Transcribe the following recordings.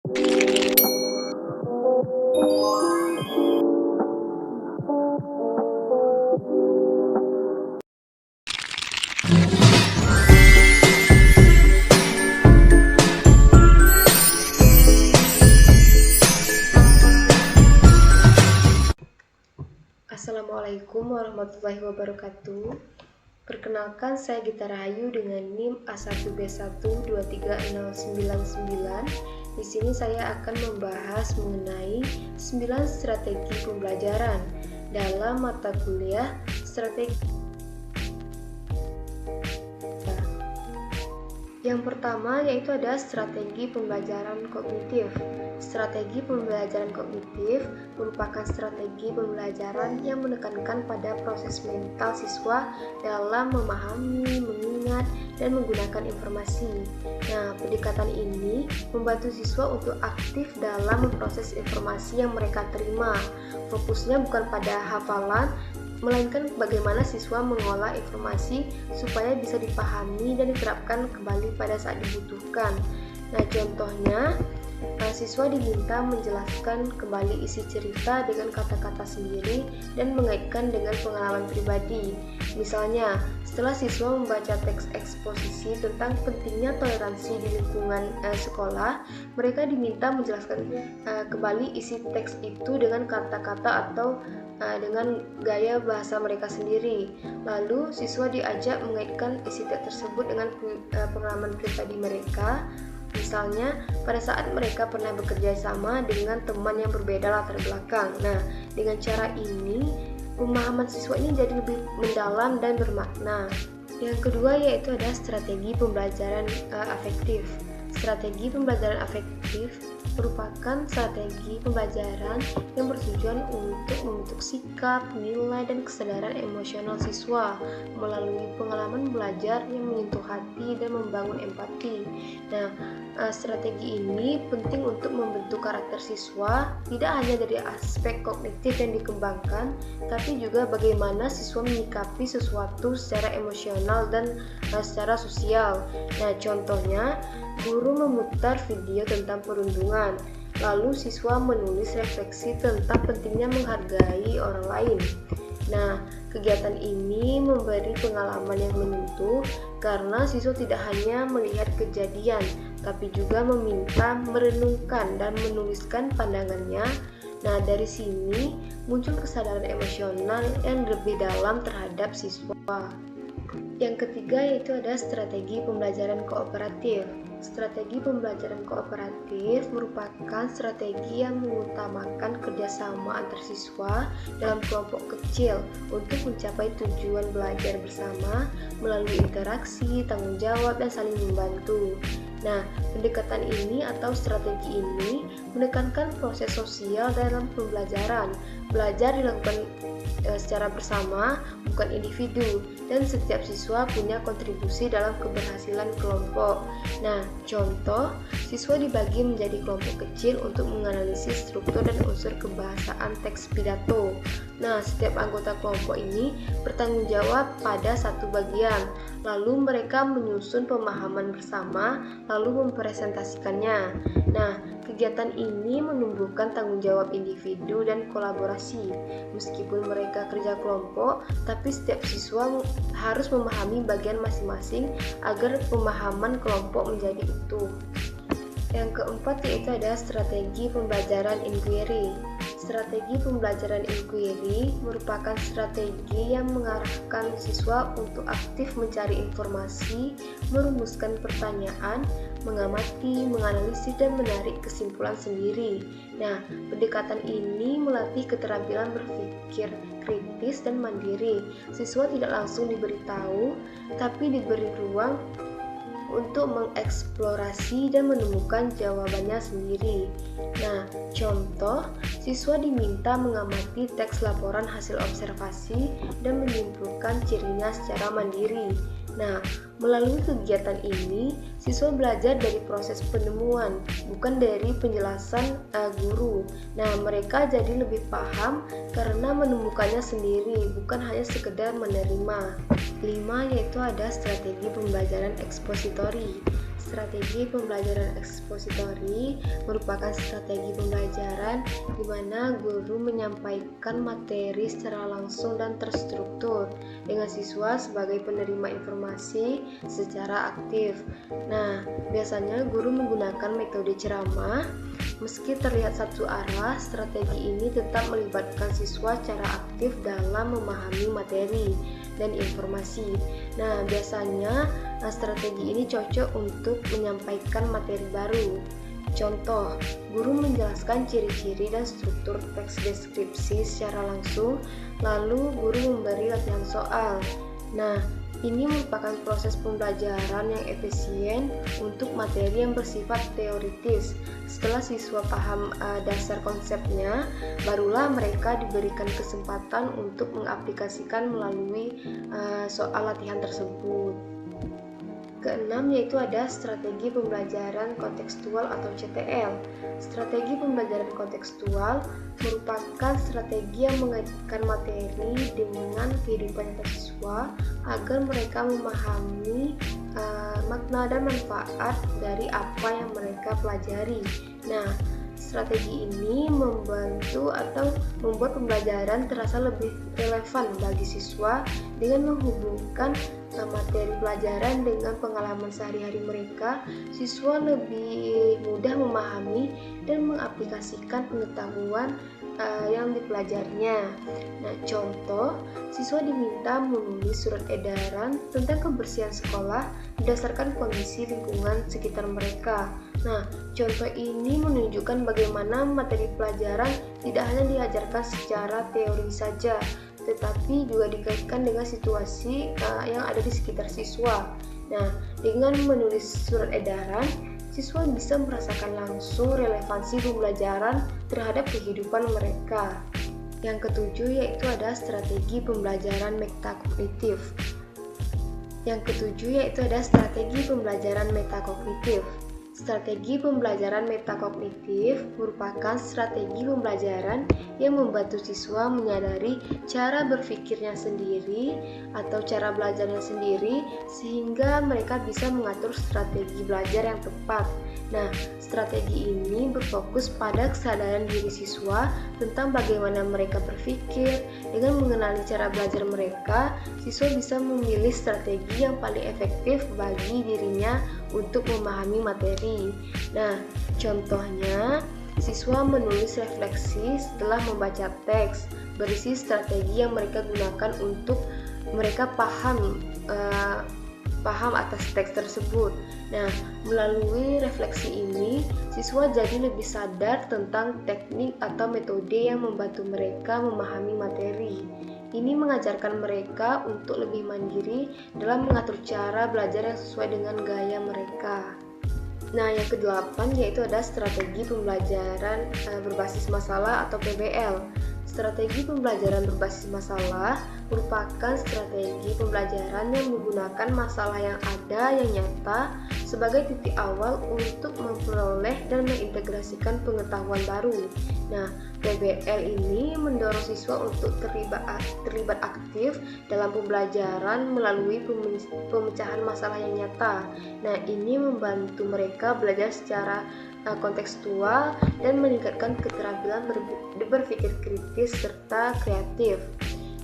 Assalamualaikum warahmatullahi wabarakatuh. Perkenalkan, saya Gita Rahayu dengan NIM A1B1236099. Di sini saya akan membahas mengenai 9 strategi pembelajaran dalam mata kuliah strategi. Yang pertama yaitu ada strategi pembelajaran kognitif. Strategi pembelajaran kognitif merupakan strategi pembelajaran yang menekankan pada proses mental siswa dalam memahami, mengingat, dan menggunakan informasi. Nah, pendekatan ini membantu siswa untuk aktif dalam memproses informasi yang mereka terima. Fokusnya bukan pada hafalan, melainkan bagaimana siswa mengolah informasi supaya bisa dipahami dan diterapkan kembali pada saat dibutuhkan. Nah, contohnya, siswa diminta menjelaskan kembali isi cerita dengan kata-kata sendiri dan mengaitkan dengan pengalaman pribadi. Misalnya, setelah siswa membaca teks eksposisi tentang pentingnya toleransi di lingkungan sekolah, mereka diminta menjelaskan kembali isi teks itu dengan kata-kata atau dengan gaya bahasa mereka sendiri. Lalu siswa diajak mengaitkan isi teks tersebut dengan pengalaman pribadi mereka. Misalnya, pada saat mereka pernah bekerja sama dengan teman yang berbeda latar belakang. Nah, dengan cara ini, pemahaman siswa ini jadi lebih mendalam dan bermakna. Yang kedua yaitu ada strategi pembelajaran afektif. Strategi pembelajaran afektif merupakan strategi pembelajaran yang bertujuan untuk membentuk sikap, nilai, dan kesadaran emosional siswa melalui pengalaman belajar yang menyentuh hati dan membangun empati. Nah, strategi ini penting untuk membentuk karakter siswa, tidak hanya dari aspek kognitif yang dikembangkan, tapi juga bagaimana siswa menyikapi sesuatu secara emosional dan secara sosial. Nah, contohnya, guru memutar video tentang perundungan, lalu siswa menulis refleksi tentang pentingnya menghargai orang lain. Nah, kegiatan ini memberi pengalaman yang menyentuh karena siswa tidak hanya melihat kejadian, tapi juga meminta merenungkan dan menuliskan pandangannya. Nah, dari sini muncul kesadaran emosional yang lebih dalam terhadap siswa. Yang ketiga yaitu ada strategi pembelajaran kooperatif. Strategi pembelajaran kooperatif merupakan strategi yang mengutamakan kerjasama antar siswa dalam kelompok kecil untuk mencapai tujuan belajar bersama melalui interaksi, tanggung jawab, dan saling membantu. Nah, pendekatan ini atau strategi ini menekankan proses sosial dalam pembelajaran. Belajar dilakukan secara bersama, bukan individu, dan setiap siswa punya kontribusi dalam keberhasilan kelompok. Nah, contoh, siswa dibagi menjadi kelompok kecil untuk menganalisis struktur dan unsur kebahasaan teks pidato. Nah, setiap anggota kelompok ini bertanggung jawab pada satu bagian, lalu mereka menyusun pemahaman bersama, lalu mempresentasikannya. Nah, kegiatan ini menumbuhkan tanggung jawab individu dan kolaborasi. Meskipun mereka kerja kelompok, tapi setiap siswa harus memahami bagian masing-masing agar pemahaman kelompok menjadi utuh. Yang keempat yaitu ada strategi pembelajaran inquiry. Strategi pembelajaran inquiry merupakan strategi yang mengarahkan siswa untuk aktif mencari informasi, merumuskan pertanyaan, mengamati, menganalisis, dan menarik kesimpulan sendiri. Nah, pendekatan ini melatih keterampilan berpikir kritis dan mandiri. Siswa tidak langsung diberitahu, tapi diberi ruang untuk mengeksplorasi dan menemukan jawabannya sendiri. Nah, contoh, siswa diminta mengamati teks laporan hasil observasi dan menyimpulkan cirinya secara mandiri. Nah, melalui kegiatan ini, siswa belajar dari proses penemuan, bukan dari penjelasan guru. Nah, mereka jadi lebih paham karena menemukannya sendiri, bukan hanya sekedar menerima. 5 yaitu ada strategi pembelajaran ekspositori. Strategi pembelajaran ekspositori merupakan strategi pembelajaran di mana guru menyampaikan materi secara langsung dan terstruktur dengan siswa sebagai penerima informasi secara aktif. Nah, biasanya guru menggunakan metode ceramah. Meski terlihat satu arah, strategi ini tetap melibatkan siswa secara aktif dalam memahami materi dan informasi. Nah, biasanya strategi ini cocok untuk menyampaikan materi baru. Contoh, guru menjelaskan ciri-ciri dan struktur teks deskripsi secara langsung, lalu guru memberi latihan soal. Nah, ini merupakan proses pembelajaran yang efisien untuk materi yang bersifat teoritis. Setelah siswa paham dasar konsepnya, barulah mereka diberikan kesempatan untuk mengaplikasikan melalui soal latihan tersebut. Keenam yaitu ada strategi pembelajaran kontekstual atau CTL. Strategi pembelajaran kontekstual merupakan strategi yang mengaitkan materi dengan kehidupan siswa agar mereka memahami makna dan manfaat dari apa yang mereka pelajari. Nah, strategi ini membantu atau membuat pembelajaran terasa lebih relevan bagi siswa dengan menghubungkan materi pelajaran dengan pengalaman sehari-hari mereka. Siswa lebih mudah memahami dan mengaplikasikan pengetahuan yang dipelajarinya. Nah, contoh, siswa diminta menulis surat edaran tentang kebersihan sekolah berdasarkan kondisi lingkungan sekitar mereka. Nah, contoh ini menunjukkan bagaimana materi pelajaran tidak hanya diajarkan secara teori saja, tetapi juga dikaitkan dengan situasi yang ada di sekitar siswa. Nah, dengan menulis surat edaran, siswa bisa merasakan langsung relevansi pembelajaran terhadap kehidupan mereka. Yang ketujuh yaitu ada strategi pembelajaran metakognitif. Strategi pembelajaran metakognitif merupakan strategi pembelajaran yang membantu siswa menyadari cara berpikirnya sendiri atau cara belajarnya sendiri sehingga mereka bisa mengatur strategi belajar yang tepat. Nah, strategi ini berfokus pada kesadaran diri siswa tentang bagaimana mereka berpikir. Dengan mengenali cara belajar mereka, siswa bisa memilih strategi yang paling efektif bagi dirinya untuk memahami materi. Nah, contohnya, siswa menulis refleksi setelah membaca teks, berisi strategi yang mereka gunakan untuk mereka paham atas teks tersebut. Nah, melalui refleksi ini, siswa jadi lebih sadar tentang teknik atau metode yang membantu mereka memahami materi. Ini mengajarkan mereka untuk lebih mandiri dalam mengatur cara belajar yang sesuai dengan gaya mereka. Nah, yang kedelapan yaitu ada strategi pembelajaran berbasis masalah atau PBL. Strategi pembelajaran berbasis masalah merupakan strategi pembelajaran yang menggunakan masalah yang ada yang nyata sebagai titik awal untuk memperoleh dan mengintegrasikan pengetahuan baru. Nah, PBL ini mendorong siswa untuk terlibat aktif dalam pembelajaran melalui pemecahan masalah yang nyata. Nah, ini membantu mereka belajar secara kontekstual dan meningkatkan keterampilan berpikir kritis serta kreatif.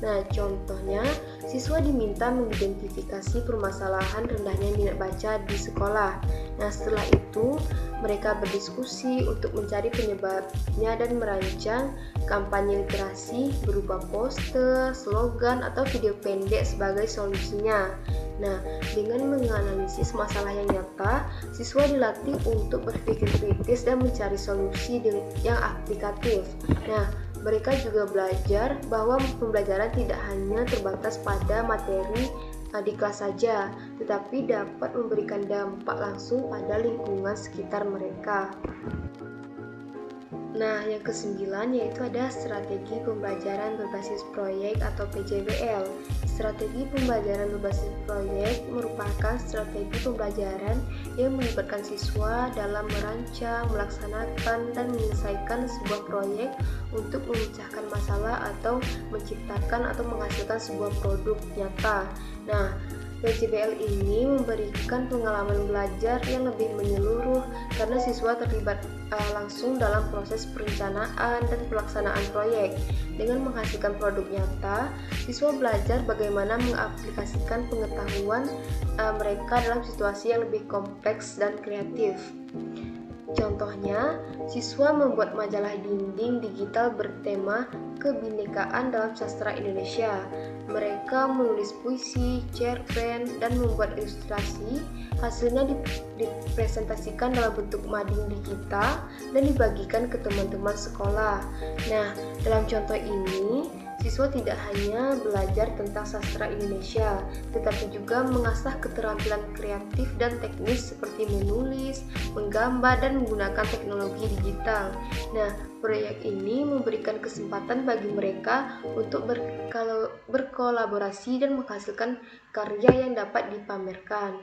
Nah, contohnya, siswa diminta mengidentifikasi permasalahan rendahnya minat baca di sekolah. Nah, setelah itu, mereka berdiskusi untuk mencari penyebabnya dan merancang kampanye literasi berupa poster, slogan, atau video pendek sebagai solusinya. Nah, dengan menganalisis masalah yang nyata, siswa dilatih untuk berpikir kritis dan mencari solusi yang aplikatif. Nah, mereka juga belajar bahwa pembelajaran tidak hanya terbatas pada materi di kelas saja, tetapi dapat memberikan dampak langsung pada lingkungan sekitar mereka. Nah, yang kesembilan yaitu ada strategi pembelajaran berbasis proyek atau PJBL. Strategi pembelajaran berbasis proyek merupakan strategi pembelajaran yang melibatkan siswa dalam merancang, melaksanakan, dan menyelesaikan sebuah proyek untuk memecahkan masalah atau menciptakan atau menghasilkan sebuah produk nyata. Nah, PJBL ini memberikan pengalaman belajar yang lebih menyeluruh karena siswa terlibat langsung dalam proses perencanaan dan pelaksanaan proyek. Dengan menghasilkan produk nyata, siswa belajar bagaimana mengaplikasikan pengetahuan mereka dalam situasi yang lebih kompleks dan kreatif. Contohnya, siswa membuat majalah dinding digital bertema kebinekaan dalam sastra Indonesia. Mereka menulis puisi, cerpen, dan membuat ilustrasi. Hasilnya dipresentasikan dalam bentuk mading digital dan dibagikan ke teman-teman sekolah. Nah, dalam contoh ini, siswa tidak hanya belajar tentang sastra Indonesia, tetapi juga mengasah keterampilan kreatif dan teknis seperti menulis, menggambar, dan menggunakan teknologi digital. Nah, proyek ini memberikan kesempatan bagi mereka untuk berkolaborasi dan menghasilkan karya yang dapat dipamerkan.